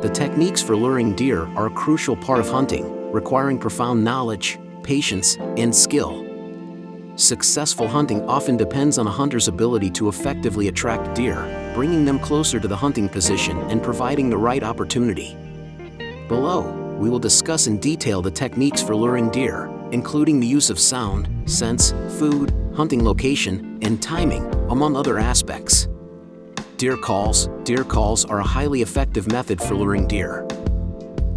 The techniques for luring deer are a crucial part of hunting, requiring profound knowledge, patience, and skill. Successful hunting often depends on a hunter's ability to effectively attract deer, bringing them closer to the hunting position and providing the right opportunity. Below, we will discuss in detail the techniques for luring deer, including the use of sound, scents, food, hunting location, and timing, among other aspects. Deer calls. Deer calls are a highly effective method for luring deer.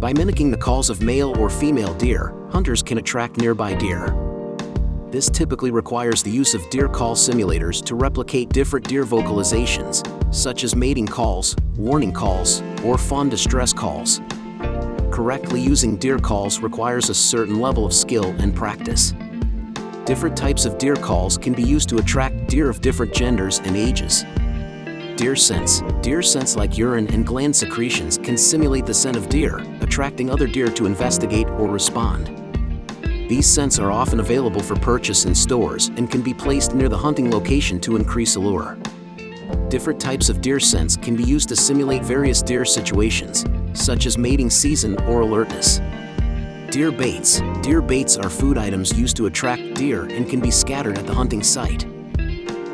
By mimicking the calls of male or female deer, hunters can attract nearby deer. This typically requires the use of deer call simulators to replicate different deer vocalizations, such as mating calls, warning calls, or fawn distress calls. Correctly using deer calls requires a certain level of skill and practice. Different types of deer calls can be used to attract deer of different genders and ages. Deer scents. Deer scents like urine and gland secretions can simulate the scent of deer, attracting other deer to investigate or respond. These scents are often available for purchase in stores and can be placed near the hunting location to increase allure. Different types of deer scents can be used to simulate various deer situations, such as mating season or alertness. Deer baits. Deer baits are food items used to attract deer and can be scattered at the hunting site.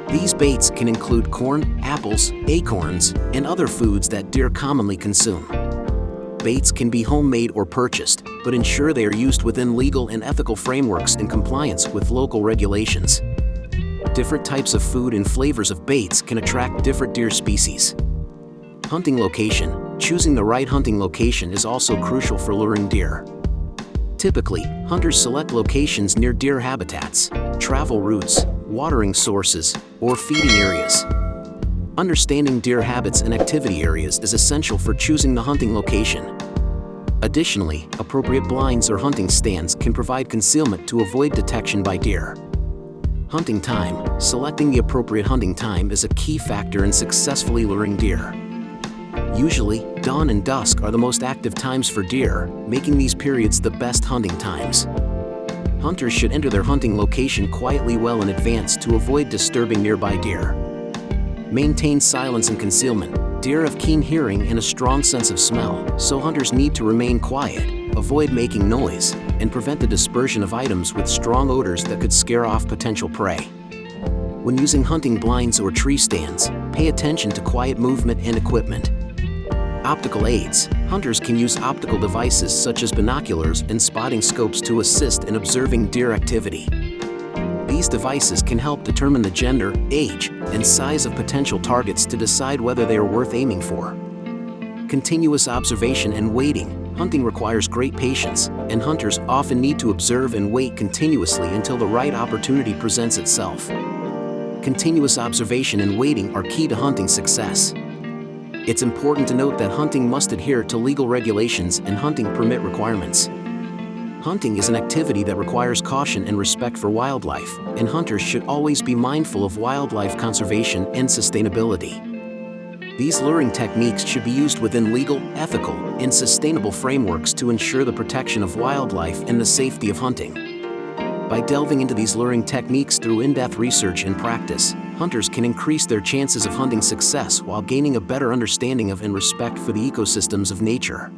These baits can include corn, apples, acorns, and other foods that deer commonly consume. Baits can be homemade or purchased, but ensure they are used within legal and ethical frameworks in compliance with local regulations. Different types of food and flavors of baits can attract different deer species. Hunting location. Choosing the right hunting location is also crucial for luring deer. Typically, hunters select locations near deer habitats, travel routes, watering sources, or feeding areas. Understanding deer habits and activity areas is essential for choosing the hunting location. Additionally, appropriate blinds or hunting stands can provide concealment to avoid detection by deer. Hunting time. Selecting the appropriate hunting time is a key factor in successfully luring deer. Usually, dawn and dusk are the most active times for deer, making these periods the best hunting times. Hunters should enter their hunting location quietly well in advance to avoid disturbing nearby deer. Maintain silence and concealment. Deer have keen hearing and a strong sense of smell, so hunters need to remain quiet, avoid making noise, and prevent the dispersion of items with strong odors that could scare off potential prey. When using hunting blinds or tree stands, pay attention to quiet movement and equipment. Optical aids. Hunters can use optical devices such as binoculars and spotting scopes to assist in observing deer activity. These devices can help determine the gender, age, and size of potential targets to decide whether they are worth aiming for. Continuous observation and waiting. Hunting requires great patience, and hunters often need to observe and wait continuously until the right opportunity presents itself. Continuous observation and waiting are key to hunting success. It's important to note that hunting must adhere to legal regulations and hunting permit requirements. Hunting is an activity that requires caution and respect for wildlife, and hunters should always be mindful of wildlife conservation and sustainability. These luring techniques should be used within legal, ethical, and sustainable frameworks to ensure the protection of wildlife and the safety of hunting. By delving into these luring techniques through in-depth research and practice, hunters can increase their chances of hunting success while gaining a better understanding of and respect for the ecosystems of nature.